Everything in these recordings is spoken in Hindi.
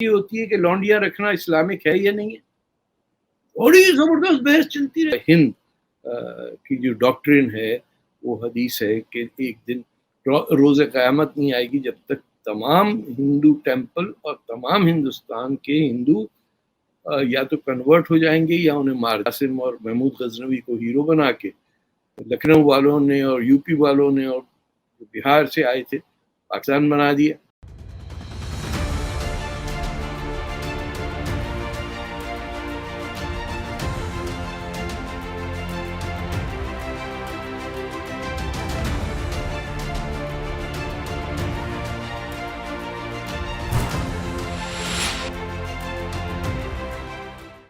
ये होती है कि लौंडिया रखना इस्लामिक है या नहीं है। बड़ी जबरदस्त बहस चलती रही। हिंद की जो डॉक्ट्रिन है वो हदीस है कि एक दिन रोज़े क़यामत नहीं आएगी जब तक तमाम हिंदू टेम्पल और तमाम हिंदुस्तान के हिंदू या तो कन्वर्ट हो जाएंगे या उन्हें मार। कासिम और महमूद गजनवी को हीरो बना के लखनऊ वालों ने और यूपी वालों ने और बिहार से आए थे पाकिस्तान बना दिया।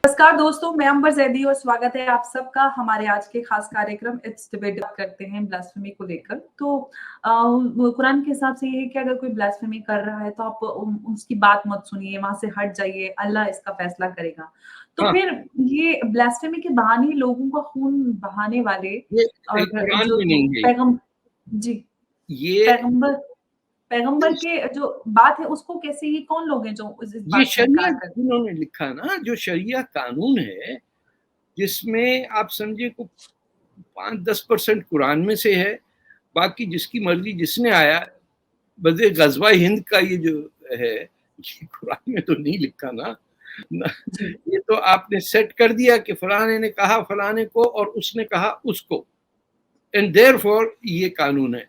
नमस्कार दोस्तों, मैं अंबर जैदी और स्वागत है आप सबका हमारे आज के खास कार्यक्रम इट्स डिबेट। करते हैं ब्लास्फेमी को लेकर। तो कुरान के हिसाब से ये है कि अगर कोई ब्लास्फेमी कर रहा है तो आप उसकी बात मत सुनिए, वहां से हट जाइए, अल्लाह इसका फैसला करेगा। तो हाँ। फिर ये ब्लास्फेमी के बहाने लोगों का खून बहाने वाले और कुरान जो में नहीं है पैगम जी ये पैगंबर के जो बात है उसको कैसे, ये कौन लोग हैं जो इस ये बात से शरिया इनकार करते हैं? उन्होंने लिखा ना, जो शरिया कानून है जिसमें आप समझे को 5-10% कुरान में से है, बाकी जिसकी मर्जी जिसने आया। बदे गजवा हिंद का ये जो है ये कुरान में तो नहीं लिखा ना, ये तो आपने सेट कर दिया कि फलाने ने कहा फलाने को और उसने कहा उसको, एंड देयरफॉर ये कानून है।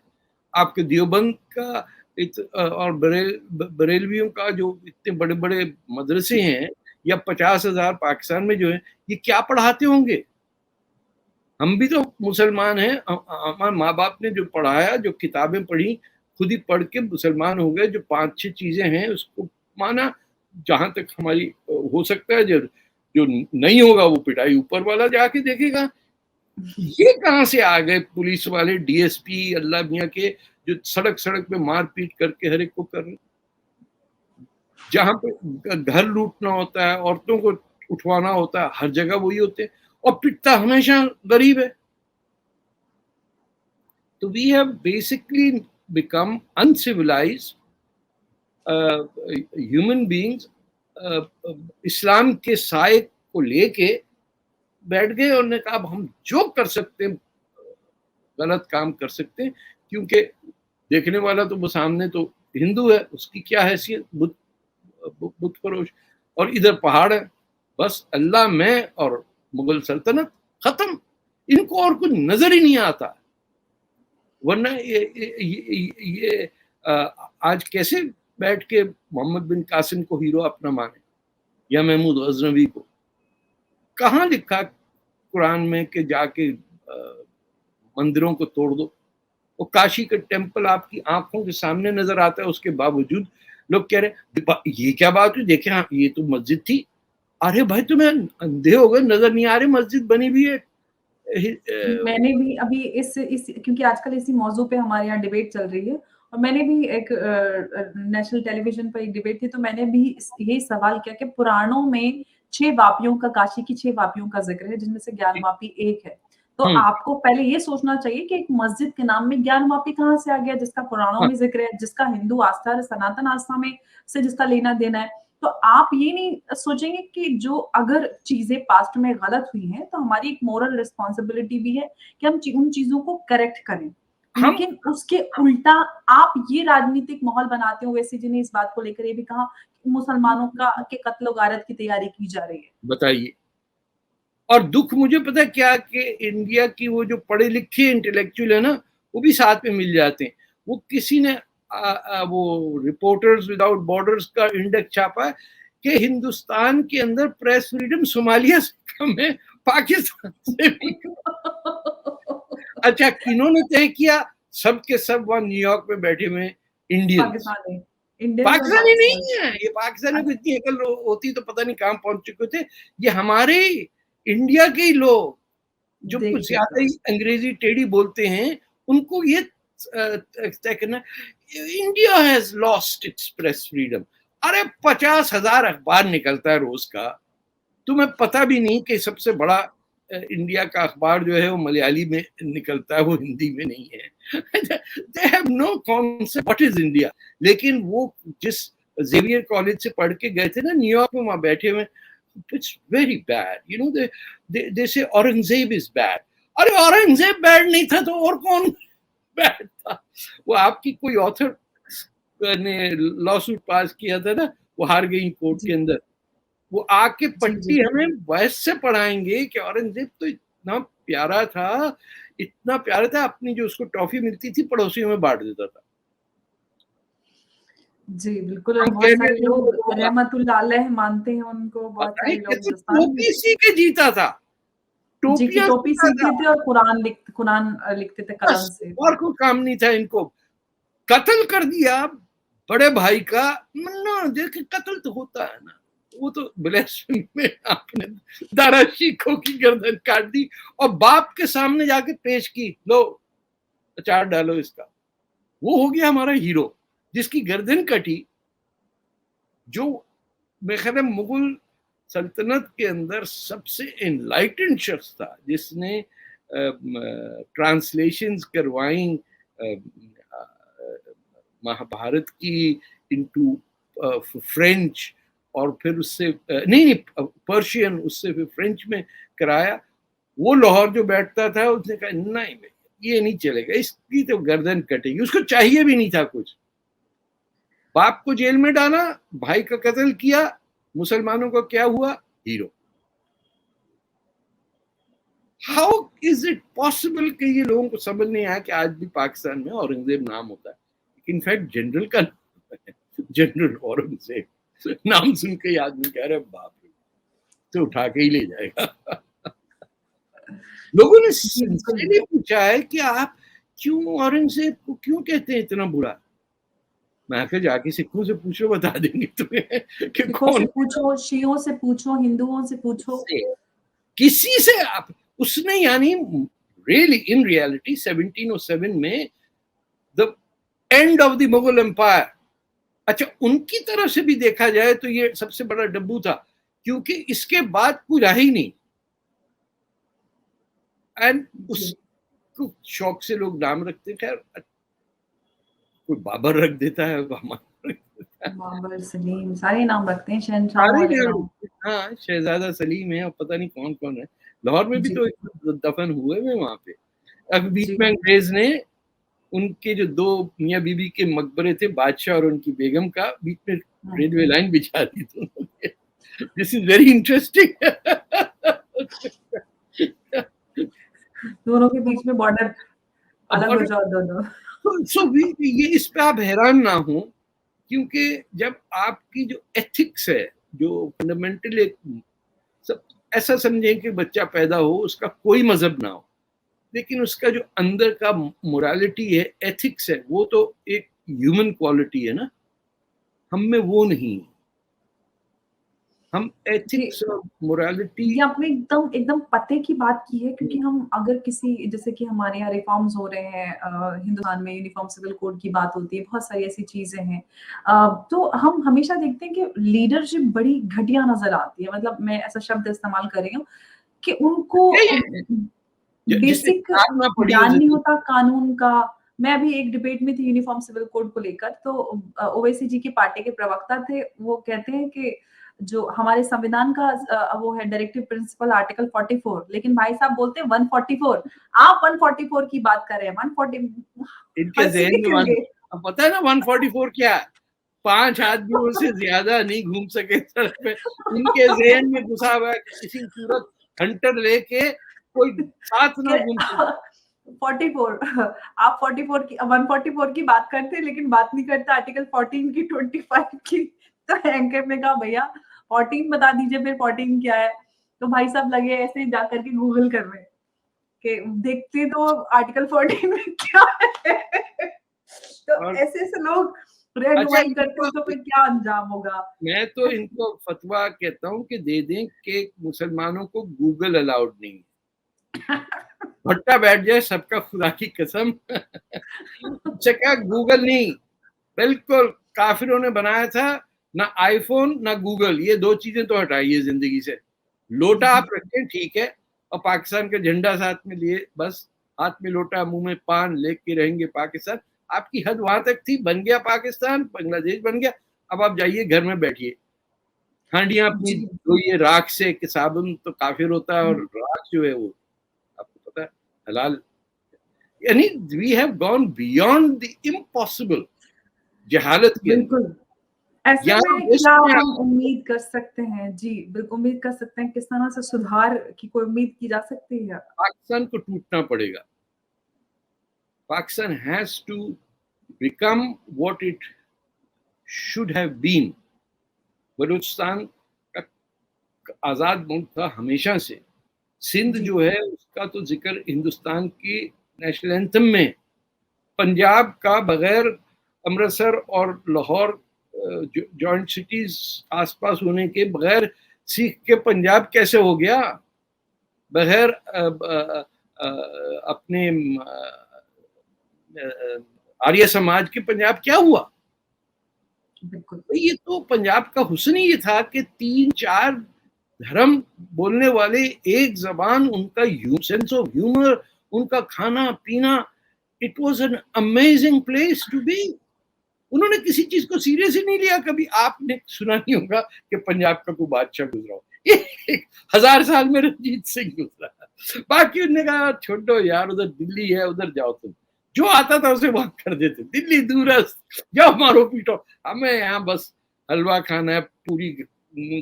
आपके देवबंद का और बरेलवियों का जो इतने बड़े बड़े मदरसे हैं या 50,000 पाकिस्तान में जो है, ये क्या पढ़ाते होंगे? हम भी तो मुसलमान हैं, हमारे माँ बाप ने जो पढ़ाया, जो किताबें पढ़ी, खुद ही पढ़ के मुसलमान हो गए। जो 5-6 चीजें हैं उसको माना, जहां तक हमारी हो सकता है। जो नहीं होगा वो पिटाई ऊपर वाला जाके देखेगा। ये कहाँ से आ गए पुलिस वाले, डीएसपी अल्लाह मियाँ के, जो सड़क सड़क पे मारपीट करके हर एक को कर रहे। जहां पे घर लूटना होता है, औरतों को उठवाना होता है, हर जगह वही होते हैं और पिटता हमेशा गरीब है। तो we have basically become uncivilised human beings. इस्लाम के साए को लेके बैठ गए और ने कहा अब हम जो कर सकते हैं, गलत काम कर सकते हैं, क्योंकि देखने वाला तो वो सामने तो हिंदू है, उसकी क्या हैसियत, बुत फरोश, और इधर पहाड़ है, बस अल्लाह मैं और मुगल सल्तनत, खत्म। इनको और कुछ नजर ही नहीं आता। वरना ये आज कैसे बैठ के मोहम्मद बिन कासिम को हीरो अपना माने या महमूद गजनवी को? कहाँ लिखा कुरान में कि जाके मंदिरों को तोड़ दो? वो काशी का टेम्पल आपकी आंखों के सामने नजर आता है, उसके बावजूद लोग कह रहे ये क्या बात हुई, देखे हाँ ये तो मस्जिद थी। अरे भाई तुम्हें अंधे हो गए, नजर नहीं आ रहे मस्जिद बनी हुई है। मैंने भी अभी इस क्योंकि आजकल इसी मौजू पे हमारे यहाँ डिबेट चल रही है और मैंने भी एक नेशनल टेलीविजन पर एक डिबेट थी, तो मैंने भी यही सवाल किया कि पुराणों में 6 वापियों का, काशी की 6 वापियों का जिक्र है, जिनमें से ज्ञान वापी एक है। तो आपको पहले ये सोचना चाहिए कि एक मस्जिद के नाम में ज्ञान वापी कहाँ से आ गया, जिसका पुराणों में जिक्र है, जिसका हिंदू आस्था है, सनातन आस्था में से जिसका लेना देना है। तो आप ये नहीं सोचेंगे कि जो अगर चीजें पास्ट में गलत हुई हैं तो हमारी एक मोरल रिस्पॉन्सिबिलिटी भी है कि हम उन चीजों को करेक्ट करें, लेकिन उसके उल्टा आप ये राजनीतिक माहौल बनाते हो। वैसे जिन्हें इस बात को लेकर ये भी कहा कि मुसलमानों का के कत्ल गारत की तैयारी की जा रही है। बताइए। और दुख मुझे पता क्या कि इंडिया की वो जो पढ़े लिखे इंटेलेक्चुअल है ना, वो भी साथ में मिल जाते हैं। वो किसी ने वो रिपोर्टर्स विदाउट बॉर्डर्स का इंडेक्स छापा है कि हिंदुस्तान के अंदर प्रेस फ्रीडम सोमालिया से कम है, पाकिस्तान से भी। अच्छा, किन्होंने तय किया? सब के सब वहां न्यूयॉर्क में बैठे हुए इंडियन पाकिस्तानी नहीं है। ये पाकिस्तानी को इतनी अकल होती तो पता नहीं कहां पहुंच चुके थे। ये हमारे इंडिया के ही लोग जो कुछ ज्यादा ही अंग्रेजी टेढ़ी बोलते हैं, उनको ये तय करना India has lost its press freedom. अरे 50,000 अखबार निकलता है रोज का, तुम्हें पता भी नहीं कि सबसे बड़ा इंडिया का अखबार जो है वो मलयाली में निकलता है, वो हिंदी में नहीं है। They have no concept what is India. लेकिन वो जिस जेवियर कॉलेज से पढ़ के गए थे ना न्यूयॉर्क में, वहां बैठे हुए, it's very bad, you know, they say Aurangzeb is bad. अरे औरंगजेब बैड नहीं था तो और कौन बैड था? वो आपकी कोई ऑथर ने लॉ सूट पास किया था ना, वो हार गई कोर्ट के अंदर, वो आके पट्टी हमें वैसे पढ़ाएंगे कि औरंगजेब तो इतना प्यारा था, इतना प्यारा था, अपनी जो उसको टॉफी मिलती थी पड़ोसियों में बांट देता था। जी, बिल्कुल, और बहुत सारे लोग रहमतुल्लाह अलैह मानते हैं उनको, बहुत सारे लोग हिंदुस्तान में। टोपी सी के जीता था, जी, की टोपी सीखते थे और कुरान लिखते थे कलम से। और कोई काम नहीं था इनको। कत्ल कर दिया बड़े भाई का, ना देख कत्ल तो होता है ना, वो तो ब्लेसिंग में आपने दारा शिखों की गर्दन काट दी और बाप के सामने जाके पेश की, लो अचार डालो इसका। वो हो गया हमारा हीरो, जिसकी गर्दन कटी, जो मेरे ख्याल में मुगल सल्तनत के अंदर सबसे एनलाइटेंड शख्स था, जिसने ट्रांसलेशंस करवाई महाभारत की इनटू फ्रेंच, और फिर उससे नहीं पर्शियन, उससे फिर फ्रेंच में कराया। वो लाहौर जो बैठता था उसने कहा नहीं ये नहीं चलेगा, इसकी तो गर्दन कटेगी, उसको चाहिए भी नहीं था कुछ। बाप को जेल में डाला, भाई का कत्ल किया, मुसलमानों का क्या हुआ? Hero. How is it possible कि ये लोगों को समझ नहीं आया कि आज भी पाकिस्तान में औरंगजेब नाम होता है। इनफैक्ट जनरल का जनरल औरंगजेब नाम सुन के आदमी कह रहे बाप रे, तो उठा के ही ले जाएगा। लोगों ने सिंसियरली पूछा है कि आप क्यों औरंगजेब को क्यों कहते हैं इतना बुरा? मैं आके जाके सिखों से पूछो, बता देंगे तुम्हें कि सिखों से पूछो, शियों से पूछो, हिंदुओं से पूछो, किसी से आप, उसने यानी रियली इन रियलिटी 1707 में the end of the Mughal empire, अच्छा उनकी तरफ से भी देखा जाए तो ये सबसे बड़ा डब्बू था, क्योंकि इसके बाद कोई रहा ही नहीं। एंड उसको शौक से लोग नाम रखते थे, कोई बाबर रख देता है, बाबर, सलीम, सारे नाम रखते हैं, शहनशाह वाले नाम। हाँ, शहजादा सलीम है और पता नहीं कौन कौन है। लाहौर में भी तो दफन हुए हैं वहां पे। अब बीच में अंग्रेज ने उनके जो दो मियाँ बीबी के मकबरे थे, बादशाह और उनकी बेगम का, बीच में रेलवे लाइन बिछा दी दोनों ने। This is very interesting. दोनों के बीच में बॉर्डर अलग हो जाओ दोनों। सो ये इस पे आप हैरान ना हो, क्योंकि जब आपकी जो एथिक्स है, जो फंडामेंटल एक सब ऐसा समझें कि बच्चा पैदा हो उसका कोई मजहब ना हो, लेकिन उसका जो अंदर का मोरालिटी है, एथिक्स है, वो तो एक ह्यूमन क्वालिटी है ना, हम में वो नहीं। हम एथिक्स और मोरालिटी, ये आपने एकदम पते की बात की है, क्योंकि हम अगर किसी, जैसे कि हमारे यहाँ रिफॉर्म्स हो रहे हैं, हिंदुस्तान में यूनिफॉर्म सिविल कोड की बात होती है, बहुत सारी ऐसी चीजें हैं, तो हम हमेशा देखते हैं कि लीडरशिप बड़ी घटिया नजर आती है। मतलब मैं ऐसा शब्द इस्तेमाल कर रही हूँ कि उनको बेसिक ज्ञान नहीं होता कानून का। मैं अभी एक डिबेट में थी यूनिफॉर्म सिविल कोड को लेकर, तो ओवैसी जी की पार्टी के प्रवक्ता थे, वो कहते हैं कि जो हमारे संविधान का वो है डायरेक्टिव प्रिंसिपल आर्टिकल 44, लेकिन भाई साहब बोलते हैं 144। आप 144 की बात कर रहे हैं, 140 इनके ज़हन में अब पता है ना 144 क्या है? 5 आदमियों से ज्यादा नहीं घूम सके सड़क पे। इनके ज़हन में घुसा हुआ है कि किसी सूरत हंटर लेके कोई साथ ना घूम सके। 44 आप 44 की 144 की बात करते हैं, लेकिन बात नहीं करते आर्टिकल 14 की, 25 की। तो एंकर ने कहा भैया 14 बता दीजिए, फिर 14 क्या है? तो भाई साहब लगे ऐसे जा करके गूगल कर रहे हैं कि देखते तो आर्टिकल 14 में क्या है। तो ऐसे लोग रेगुवाई करते हो तो फिर क्या अंजाम होगा? मैं तो इनको फतवा कहता हूँ कि दे दें कि मुसलमानों को गूगल अलाउड नहीं है। भट्टा बैठ जाए सबका खुदा की कसम। क्या गूगल नहीं, बिल्कुल काफिरों ने बनाया था, ना आईफोन ना गूगल, ये दो चीजें तो हटाइए जिंदगी से। लोटा आप रखें ठीक है, और पाकिस्तान का झंडा साथ में लिए, बस हाथ में लोटा मुंह में पान लेके रहेंगे पाकिस्तान। आपकी हद वहां तक थी, बन गया पाकिस्तान, बांग्लादेश बन गया, अब आप जाइए घर में बैठिए, हांडियाँ अपनी जी। धोइए राख से, कि साबुन तो काफ़िर होता है और राख जो है वो आपको पता है हलाल। यानी we have gone beyond the impossible जहालत के अंदर। बिल्कुल। ऐसे यहाँ में वेस्ट क्या में हम उम्मीद कर सकते हैं? जी, उम्मीद कर सकते हैं किस तरह से सुधार की कोई उम्मीद की जा सकती है? पाकिस्तान को टूटना पड़ेगा। Pakistan has to become what it should have been. Balochistan का आज़ाद मुल्क था हमेशा से। सिंध जी, जो है उसका तो ज़िक्र हिंदुस्तान की नेशनल एंथम में है। पंजाब का बगैर अमृतसर और लाहौर जॉइंट सिटीज आसपास होने के बगैर सीख के पंजाब कैसे हो गया? बगैर अपने आर्य समाज के पंजाब क्या हुआ? बिल्कुल। तो ये तो पंजाब का हुस्न ही ये था कि 3-4 धर्म बोलने वाले, एक ज़बान, उनका सेंस ऑफ ह्यूमर, उनका खाना-पीना, it was an amazing place to be. उन्होंने किसी चीज़ को सीरियस ही नहीं लिया कभी। आपने सुना नहीं होगा कि पंजाब का कोई बादशाह गुज़रा हो। 1000 साल में रंजीत सिंह गुज़रा। बाकी उन्होंने कहा छोड़ो यार, उधर दिल्ली है, उधर जाओ तुम। जो आता था उसे वहाँ कर देते। दिल्ली दूरस्थ, जाओ मारो पीटो, हमें यहाँ बस हलवा खाना है, पूरी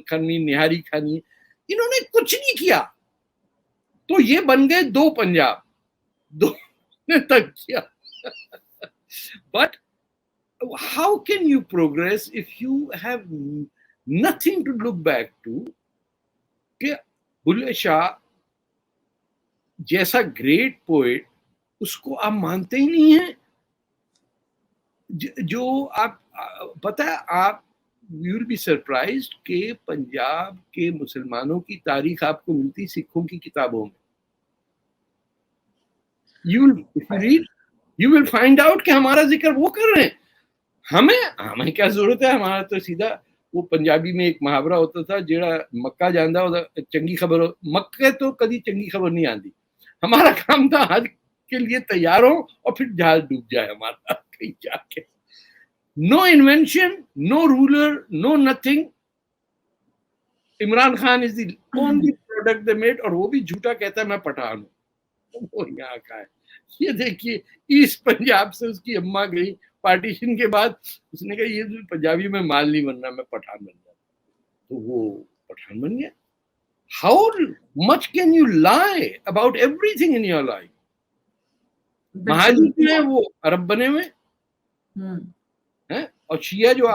खानी, निहारी खानी है। इन्होंने कुछ नहीं किया। तो ये बन गए 2 पंजाब, 2 ने तक किया। But how can you progress if you have nothing to look back to? कि बुल्ले शाह जैसा ग्रेट पोएट, उसको आप मानते ही नहीं है। जो आप पता है, आप यू विल बी सरप्राइज्ड कि पंजाब के मुसलमानों की तारीख आपको मिलती सिखों की किताबों में। You if you read, you will find out कि हमारा जिक्र वो कर रहे हैं। हमें हमें क्या जरूरत है? हमारा तो सीधा वो पंजाबी में एक मुहावरा होता था, जेड़ा मक्का जांदा ओदा चंगी खबर हो, मक्के तो कभी चंगी खबर नहीं आती। हमारा काम था हज के लिए तैयार हो और फिर जहाज डूब जाए हमारा कहीं जाके। No invention, no ruler, no nothing. Imran Khan is the only product they made, और वो भी झूठा कहता है मैं पठान हूँ। वो यहाँ का है। ये देखिए, ईस्ट पंजाब से उसकी अम्मा गई पार्टीशन के बाद, उसने कहा ये पंजाबी में माल नहीं बनना, मैं पठान बन जाता। तो वो पठान बन गया। How much can you lie about everything in your life? महाजी बिल्कुल। जो है वो अरब बने हुए हैं, और शिया जो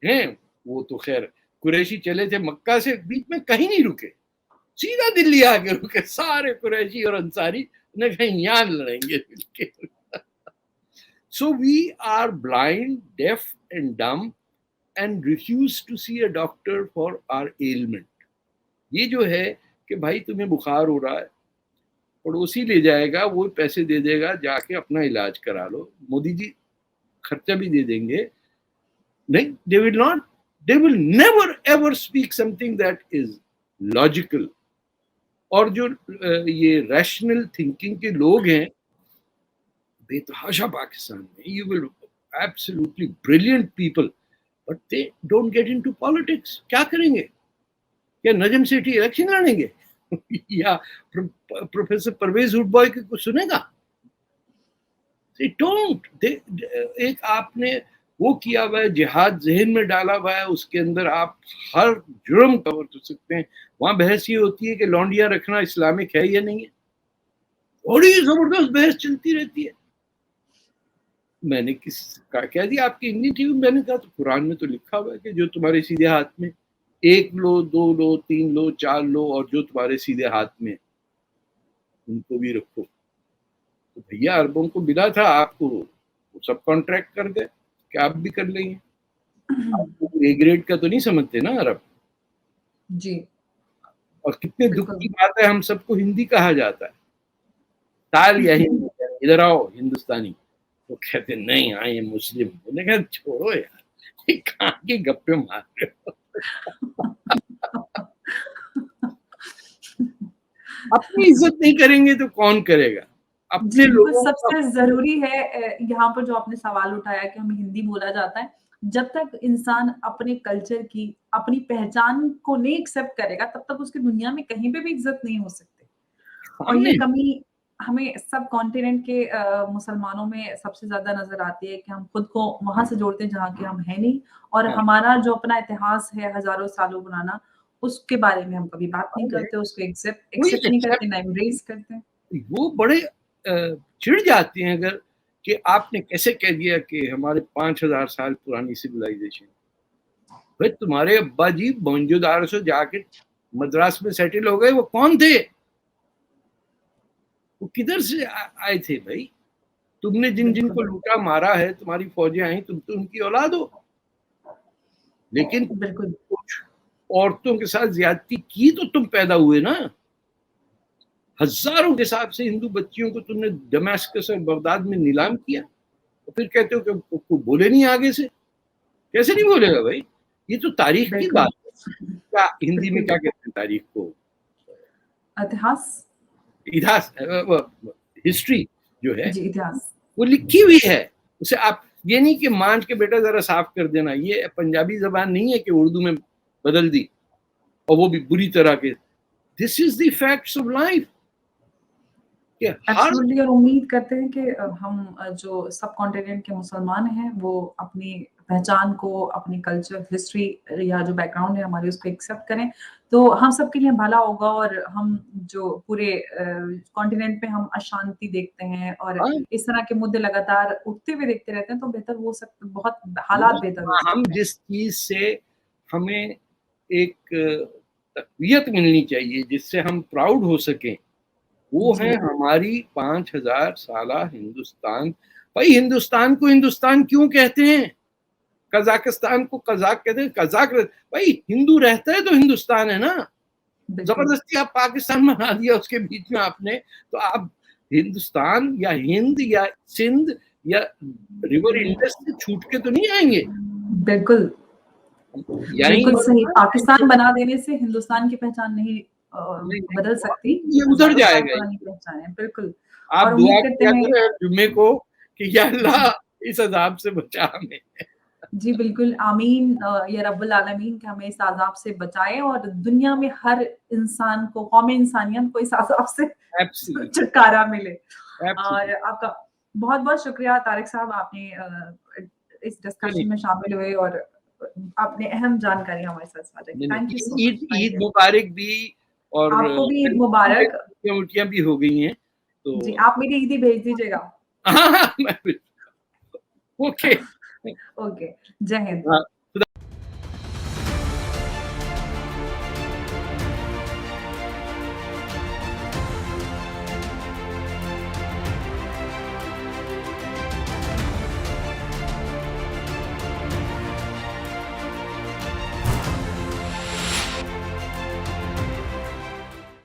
हैं वो तो खैर कुरैशी चले थे मक्का से, बीच में कहीं नहीं रुके, सीधा दिल्ली आके रुके सारे कुरैशी और अंसारी। उन्हें कहीं यहाँ लड़ेंगे मिलके। So we are blind, deaf and dumb and refuse to see a doctor for our ailment. ये जो है कि भाई तुम्हें बुखार हो रहा है, पड़ोसी ले जाएगा, वो पैसे दे देगा, जाके अपना इलाज करा लो, मोदी जी खर्चा भी दे देंगे। नहीं, they will never ever speak something that is logical. और जो ये रैशनल थिंकिंग के लोग हैं बेतहाशा पाकिस्तान में, you will absolutely brilliant people, but they don't get into politics. क्या करेंगे? क्या नजम सेठी इलेक्शन लड़ेंगे? या प्रोफेसर परवेज हुडबॉय के कुछ सुनेगा? They don't. एक आपने वो किया हुआ है, जिहाद जहन में डाला हुआ है, उसके अंदर आप हर जुर्म कवर कर सकते हैं। वहां बहस ये होती है कि लौंडिया रखना इस्लामिक है या नहीं है। बड़ी जबरदस्त बहस चलती रहती है। मैंने किस का कह दिया आपकी इंडियन टीवी में, मैंने कहा तो कुरान में तो लिखा हुआ है कि जो तुम्हारे सीधे हाथ में, 1 लो, 2 लो, 3 लो, 4 लो, और जो तुम्हारे सीधे हाथ में उनको भी रखो। तो भैया अरबों को मिला था, आपको वो सब कॉन्ट्रैक्ट कर गए कि आप भी कर लेंगे। आपको ए ग्रेड का तो नहीं समझते ना अरब। जी, और कितने दुख बिल्कुल। की बात है, हम सबको हिंदी कहा जाता है। ताल या हिंदी, इधर आओ हिंदुस्तानी। तो कहते नहीं, हाँ ये मुस्लिम। मैंने कहा छोड़ो यार, ये कहाँ की गप्पे मार रहे हो। अपनी इज्जत नहीं करेंगे तो कौन करेगा? अपने जी, बिल्कुल लोगों का। सबसे ज़रूरी है यहाँ पर जो आपने सवाल उठाया कि हमें हिंदी बोला जाता है। जब तक इंसान अपने कल्चर की, अपनी पहचान को नहीं एक्सेप्ट करेगा, तब तक उसकी दुनिया में कहीं पे भी इज़्ज़त नहीं हो सकती। और ये हमने कमी हमें सब कॉन्टिनेंट के मुसलमानों में सबसे ज़्यादा नज़र आती है कि हम खुद को वहाँ से जोड़ते हैं जहाँ के हम हैं नहीं, और हाँ, हमारा जो अपना इतिहास है हज़ारों सालों पुराना, उसके बारे में हम कभी बात नहीं अरे करते, उसको एक्सेप्ट कोई एक्सेप्ट नहीं करते, एक्सेप्ट ना एम्ब्रेस करते। वो बड़े चिढ़ जाती हैं अगर कि आपने कैसे कह दिया कि हमारे 5000 साल पुरानी सिविलाइजेशन। भाई तुम्हारे अब्बा जी मोहनजोदाड़ो से जाके मद्रास में सेटल हो गए, वो कौन थे? वो किधर से आए थे भाई? तुमने जिन जिन को बिल्कुल, लूटा मारा है, तुम्हारी फौजें आई, तुम तो उनकी औलाद हो। लेकिन बिल्कुल, कुछ औरतों के साथ ज्यादती की तो तुम पैदा हुए ना। हजारों के हिसाब से हिंदू बच्चियों को तुमने दमास्कस और बगदाद में नीलाम किया, तो फिर कहते हो कि को बोले नहीं आगे से। कैसे नहीं बोलेगा भाई? ये तो तारीख की बिल्कुल, बात है। क्या हिंदी में बिल्कुल, क्या कहते हैं तारीख को? इतिहास। इतिहास, हिस्ट्री जो है जी, इतिहास। वो लिखी हुई है। उसे आप ये नहीं कि मांझ के बेटा जरा साफ कर देना, ये पंजाबी जबान नहीं है कि उर्दू में बदल दी, और वो भी बुरी तरह के। This is the facts of life कि हर एब्सोल्युटली, और उम्मीद करते हैं कि हम जो सब कॉन्टिनेंट के मुसलमान हैं, वो अपनी पहचान को, अपनी कल्चर, हिस्ट्री या जो बैकग्राउंड है हमारी, उसको एक्सेप्ट करें, तो हम सबके लिए भला होगा। और हम जो पूरे कॉन्टिनेंट में हम अशांति देखते हैं और हाँ, इस तरह के मुद्दे लगातार उठते हुए देखते रहते हैं, तो बेहतर हो सकता, बहुत हालात बेहतर हो हम सकते हैं। जिस चीज से हमें एक तकवीयत मिलनी चाहिए, जिससे हम प्राउड हो सकें, वो जी, है हमारी 5000 साला हिंदुस्तान। भाई हिंदुस्तान को हिंदुस्तान क्यों कहते हैं? कजाकिस्तान को कजाक कहते हैं, कजाक। भाई हिंदू रहता है तो हिंदुस्तान है ना। बिल्कुल। जबरदस्ती आप पाकिस्तान बना दिया उसके बीच में आपने, तो आप हिंदुस्तान या हिंद या सिंध या रिवर इंडस से छूट के तो नहीं आएंगे। बिल्कुल, यहीं बिल्कुल सही। पाकिस्तान बना देने से हिंदुस्तान की पहचान नहीं बदल सकती, ये उधर हज़ारों साल जाएगा। पुरानी पहचान है, बिल्कुल। आप और दुआ उम्मीद करते किया हैं। करें जुम्मे को कि या जी, अल्लाह इस अजाब से बचा हमें। जी बिल्कुल, आमीन, या रब्बुल आलमीन कि हमें इस अज़ाब से बचाए और दुनिया में हर इंसान को, कौम-ए इंसानियत को इस अज़ाब से एब्सोल्युटली, छुटकारा मिले। और एब्सोल्युटली। आपका बहुत-बहुत शुक्रिया तारिक साहब, आपने इस चलिए, डिस्कशन में शामिल हुए और आपने अहम जानकारी हमारे साथ साझा की। नहीं, थैंक यू नहीं, so much. Eid thank Eid you. मुबारक भी। और आपको भी ईद मुबारक। उल्टियाँ भी हो गई हैं, जी, तो आप मेरी ईदी भेज दीजिएगा। हाँ, हाँ, मैं ओके। ओके, जय हिंद। हाँ।